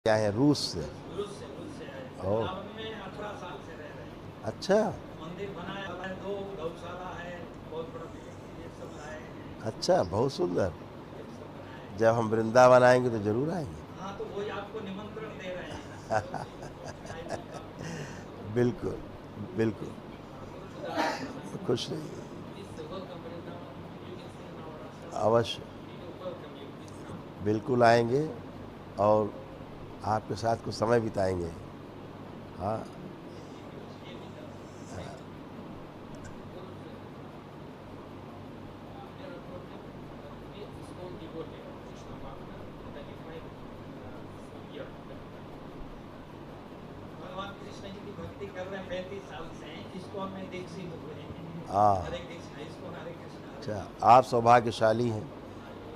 क्या है, रूस से? रूस से आए थे। ओह, वृंदावन में 18 साल से रह रहे हैं। अच्छा। मंदिर बनाया हुआ है, 2 गौशाला है, बहुत बड़ा बिल्डिंग, ये सब बनाए हैं। अच्छा, बहुत सुंदर। ये सब बनाए जब हैं। हम वृंदावन आएंगे तो जरूर आएंगे। हाँ, तो वही आपको निमंत्रण दे रहे हैं। चाय भी का बिल्कुल, बिल्कुल। खुदा खुश रहिए। This welcome Vrindavan. You can see in our अवश्य, we welcome you. Please come. बिल्कुल आएंगे और आपके साथ कुछ समय बिताएंगे। हाँ। भगवान कृष्ण जी की भक्ति कर रहे हैं 35 साल से, इसको में दीक्षित हुए हैं। हाँ। हरे कृष्ण, इसको हरे कृष्ण हरे अच्छा, आप सौभाग्यशाली हैं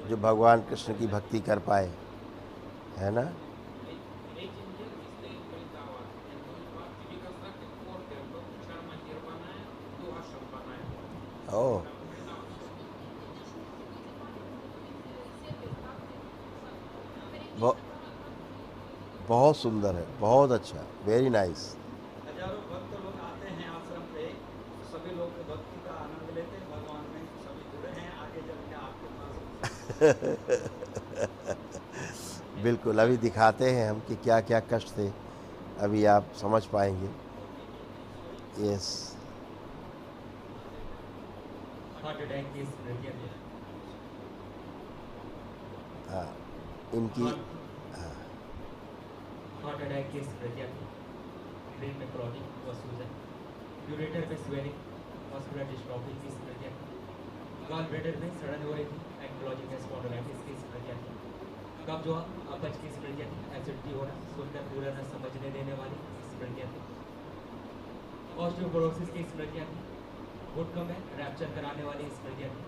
जो भगवान कृष्ण की भक्ति कर पाए, है ना? ओह, बहुत सुंदर है, बहुत अच्छा, वेरी नाइस। हजारों भक्त लोग आते हैं आश्रम पे, सभी लोग भक्ति का आनंद लेते हैं, भगवान में सभी जुड़े हैं, आगे चल के आपके पास बिल्कुल, अभी दिखाते हैं हम कि क्या क्या कष्ट थे, अभी आप समझ पाएंगे। यस। हार्ट अटैक की हाँ, इनकी। हार्ट अटैक की स्मृतियाँ थी, ब्रेन में क्लॉटिंग व सूजन, यूरेटर में स्वेलिंग, मस्कुलर डिस्ट्रॉफी की स्मृतियाँ थी, गॉल ब्लैडर में सड़न हो रही थी, एंक्लोजिंग स्पॉन्डिलाइटिस की स्मृतियाँ थी, कब्ज व अपच की स्मृतियाँ थी, एसिडिटी होना, सुनकर पूरा न समझने देने वाली स्मृतियाँ थी, ऑस्टियोपोरोसिस की स्मृतियाँ थी, घुटनों में रैप्चर कराने वाली स्मृतियाँ थी,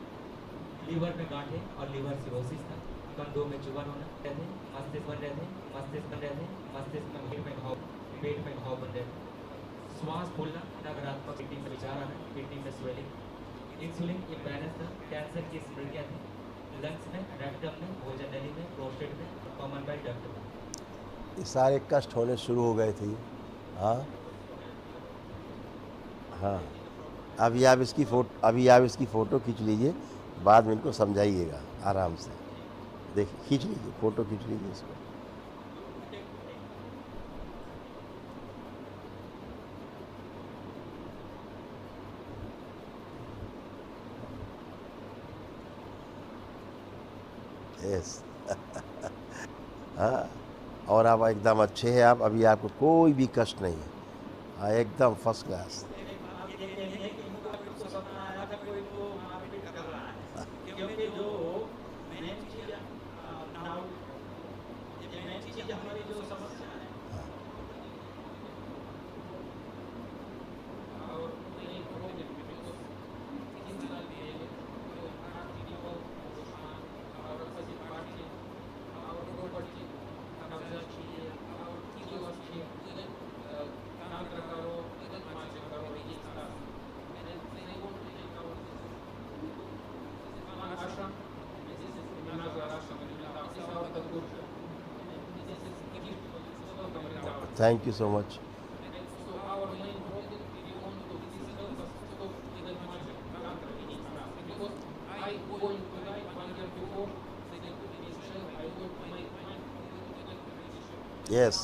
लीवर में गांठें और लीवर सिरोसिस था, कंधों में चुभन होना रहते, मस्तिष्क बन रहते, मस्तिष्क बन रहते, मस्तिष्क में पेट में घाव बन रहते, श्वास फूलना, नकारात्मक किडनी में विचार आना, किडनी में स्वेलिंग, इंसुलिन इम्बैलेंस था, कैंसर की स्मृतियाँ थी, लंग्स में, रेक्टम में, भोजन नली में, प्रोस्टेट में, कॉमन बाइल डक्ट में। ये सारे कष्ट होने शुरू हो गए थे। हाँ, हाँ। अभी आप इसकी फ़ोटो खींच लीजिए, बाद में इनको समझाइएगा आराम से। देखिए, खींच लीजिए, फ़ोटो खींच लीजिए इसको। यस। हाँ, और आप एकदम अच्छे हैं, आप अभी आपको कोई भी कष्ट नहीं है। हाँ, एकदम फर्स्ट क्लास। ये नहीं है कि इनको आपको सपना आया था कोई तो मारपीट कर रहा है, क्योंकि जो मेन चीज नाउ ये मेन चीज हमारी जो समस्या है और ये प्रोग्राम किस तरह के जो आर्थिक और सभी पार्टी और प्रॉपर्टी कब्जा की और की वस्तु काम करो माचे करो ये सारा आश्रम आश्रम thank you so much. Yes.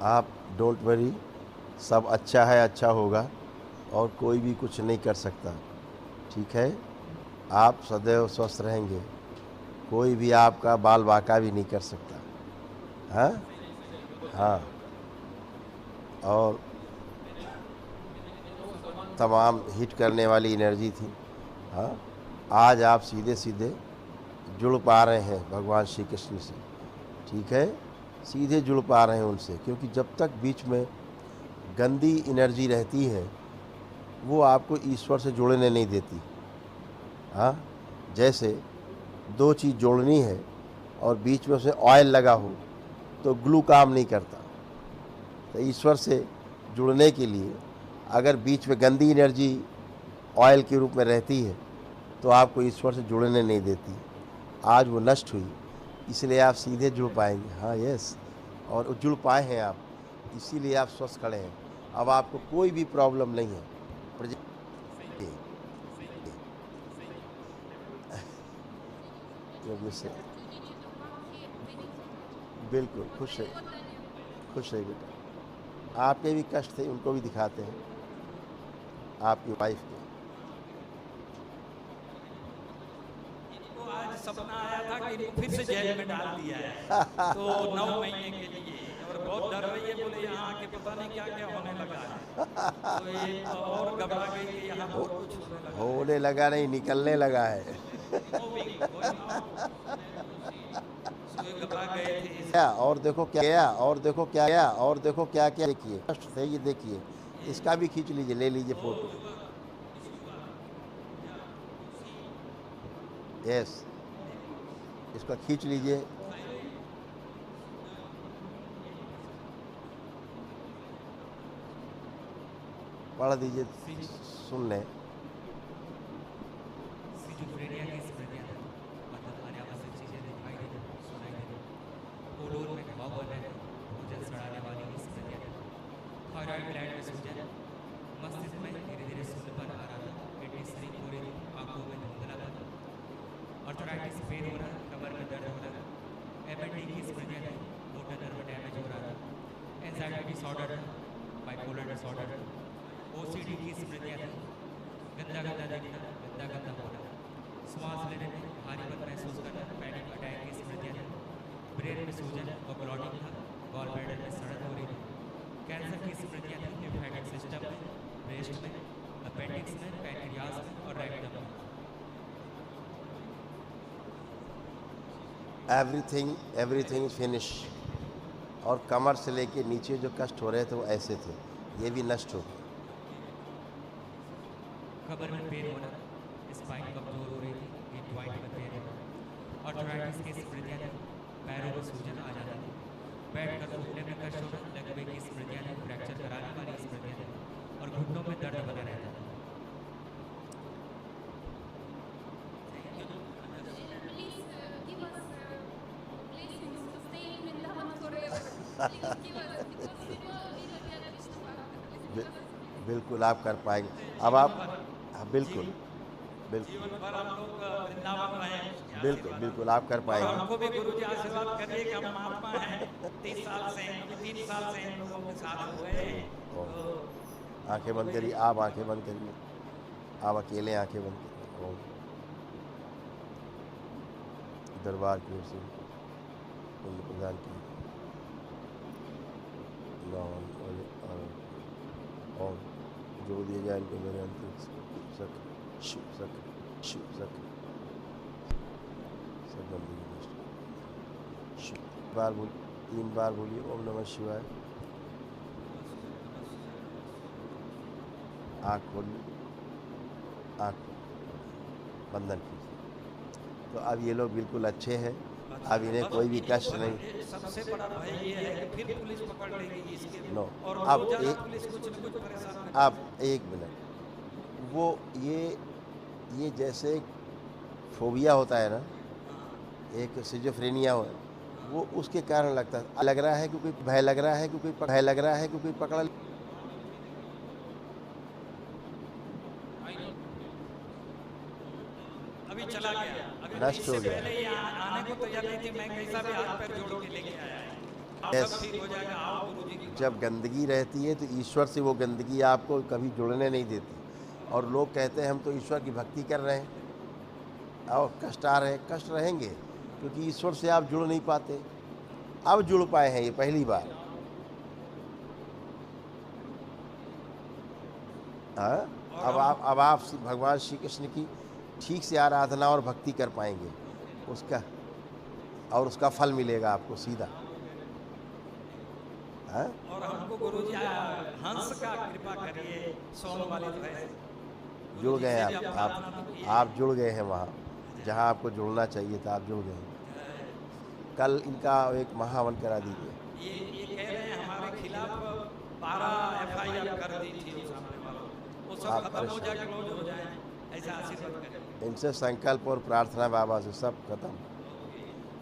आप डोंट वरी, सब अच्छा है, अच्छा होगा, और कोई भी कुछ नहीं कर सकता, ठीक है? आप सदैव स्वस्थ रहेंगे, कोई भी आपका बाल बाका भी नहीं कर सकता। हाँ, हाँ। और तमाम हिट करने वाली एनर्जी थी। हाँ, आज आप सीधे सीधे जुड़ पा रहे हैं भगवान श्री कृष्ण से, ठीक है? सीधे जुड़ पा रहे हैं उनसे, क्योंकि जब तक बीच में गंदी एनर्जी रहती है वो आपको ईश्वर से जुड़ने नहीं देती। हाँ, जैसे दो चीज़ जोड़नी है और बीच में उसे ऑयल लगा हो तो ग्लू काम नहीं करता। तो ईश्वर से जुड़ने के लिए अगर बीच में गंदी एनर्जी ऑयल के रूप में रहती है तो आपको ईश्वर से जुड़ने नहीं देती। आज वो नष्ट हुई, इसलिए आप सीधे जुड़ पाएंगे। हाँ, यस, और जुड़ पाए हैं आप, इसीलिए आप स्वस्थ खड़े हैं। अब आपको कोई भी प्रॉब्लम नहीं है। बिल्कुल खुश है, खुश है बेटा। आपके भी कष्ट थे, उनको भी दिखाते हैं, आपकी वाइफ के। इनको आज सपना आया था कि इनको फिर से जेल में डाल दिया है तो 9 महीने के लिए, और बहुत डर रही है, बोले यहाँ आके पता नहीं क्या क्या होने लगा है। तो ये और घबरा गई कि यहाँ बहुत कुछ होने लगा नहीं, निकलने लगा है। घबरा गए थे। क्या और देखो क्या गया, और देखो क्या गया, और देखो क्या क्या। देखिए कष्ट थे, ये देखिए, इसका भी खींच लीजिए, ले लीजिए फोटो। यस, इसका खींच लीजिए। पढ़ दीजिए, सुन लें। सिजोफ्रेनिया की स्मृतियाँ हैं, मतलब अनावश्यक चीज़ें दिखाई देती, सुनाई देती, कोलोन में घाव बन रहे, भोजन सड़ाने वाली स्मृतियाँ हैं, थायराइड ग्लैंड में सूजन, मस्तिष्क में धीरे धीरे सुन्नपन आ रहा था, पेट शरीर हो रही थी, आंखों में धुंधलापन, अर्थराइटिस पेन हो रहा, कमर में दर्द हो रहा, एमएनडी की स्मृतियाँ थी, मोटर नर्व डैमेज हो रहा था, anxiety disorder, bipolar disorder, OCD की स्मृतियाँ थी, गंदा गंदा देखना, गंदा गंदा होना, श्वास लेने में भारीपन महसूस करना, पैनिक अटैक की स्मृतियाँ थी, ब्रेन में सूजन और ब्लॉटिंग था, गॉल ब्लैडर में सड़न हो रही थी, कैंसर की स्मृतियाँ थी, लिम्फेटिक सिस्टम में, ब्रेस्ट में, अपेंडिक्स में, पैनक्रियाज में और रेक्टम में। Everything finish. और कमर से लेके नीचे जो कष्ट हो रहे थे वो ऐसे थे, ये भी नष्ट हो गए। कमर में पेन होना, स्पाइन कमजोर हो रही थी, एक ज्वाइंट में पेन होना, अर्थराइटिस की स्मृतियाँ थी, पैरों में सूजन आ जाती थी, बैठ कर उठने में कष्ट होना, लकवे की स्मृतियाँ थी, फ्रैक्चर कराने वाली स्मृतियाँ थी और घुटनों में दर्द बना रहता था। बिल्कुल आप कर पाएंगे। अब आप, हाँ, बिल्कुल बिल्कुल जीवन भर हम लोग वृंदावन रहे। बिल्कुल बिल्कुल आप कर और पाएंगे। हमको भी गुरु जी आशीर्वाद करिए कि हम महात्मा हैं, 30 साल से, अभी 3 साल से इन लोगों के साथ हो गए। तो आंखें बंद करिए, आप आंखें बंद करिए, आप अकेले आंखें बंद करिए। ओम। दरबार की ओर से पुण्य प्रदान की और जो दिए जाए इनको मेरे अंतिम सक शिव सक शिव सक सब गंदगी शिव। बार बोल, 3 बार बोलिए ओम नमः शिवाय। आँख खोलिए, आँख बंधन कीजिए। तो अब ये लोग बिल्कुल अच्छे हैं, अब इन्हें कोई भी कष्ट नहीं। सबसे बड़ा भय ये है कि फिर पुलिस पकड़ लेगी इसके। नो, और अब रोजाना एक, पुलिस कुछ न कुछ परेशान। अब 1 मिनट, वो ये जैसे फोबिया होता है ना, एक सिजोफ्रेनिया हो, वो उसके कारण लगता है। लग रहा है कि कोई भय लग रहा है कि कोई भय लग रहा है कि कोई पकड़ा। अभी चला गया, अभी नष्ट इससे हो गया। पहले यहाँ आने को तैयार नहीं थी, मैं कैसा भी हाथ पैर जोड़ के लेके आया है। अब Yes. सब ठीक हो जाएगा, आओ गुरु जी की। जब गंदगी रहती है तो ईश्वर से वो गंदगी आपको कभी जुड़ने नहीं देती। और लोग कहते हैं हम तो ईश्वर की भक्ति कर रहे हैं और कष्ट आ रहे हैं, कष्ट रहेंगे क्योंकि ईश्वर से आप जुड़ नहीं पाते। अब जुड़ पाए हैं, ये पहली बार। हाँ, अब आप भगवान श्री कृष्ण की ठीक से आराधना और भक्ति कर पाएंगे, उसका फल मिलेगा आपको सीधा। हाँ? और हमको गुरु जी हंस का कृपा करिए, सोमवारी जो है। जुड़ गए हैं आप जुड़ गए हैं वहाँ जहाँ आपको जुड़ना चाहिए था, आप जुड़ गए हैं। कल इनका एक महावन करा दीजिए। ये कह रहे हैं हमारे खिलाफ 12 FIR कर दी थी उस सामने वालों। वो सब आप खत्म हो परेशान जाए, क्लोज हो जाए, ऐसा आशीर्वाद करें। इनसे संकल्प और प्रार्थना बाबा से सब खत्म,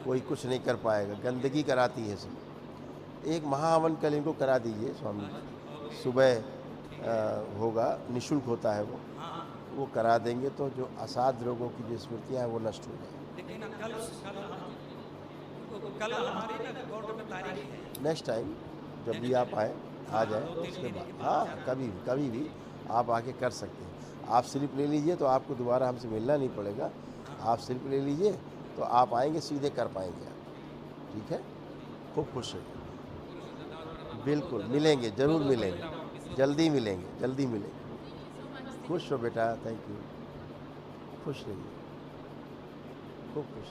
कोई कुछ नहीं कर पाएगा, गंदगी कराती है सब। एक महाहवन कल इनको करा दीजिए स्वामी जी, सुबह होगा, निःशुल्क होता है वो करा देंगे तो जो असाध्य रोगों की जो स्मृतियाँ हैं वो नष्ट हो जाएंगी। लेकिन कल हमारी ना कोर्ट में तारीख है। नेक्स्ट टाइम जब भी आप आए आ जाए तो उसके बाद, हाँ कभी भी आप आके कर सकते हैं। आप स्लिप ले लीजिए तो आपको दोबारा हमसे मिलना नहीं पड़ेगा, आप स्लिप ले लीजिए तो आप आएंगे सीधे कर पाएंगे आप, ठीक है। खूब खुश रहिए, बिल्कुल मिलेंगे, ज़रूर मिलेंगे, जल्दी मिलेंगे। खुश हो बेटा, थैंक यू, खुश रहिए, खूब खुश।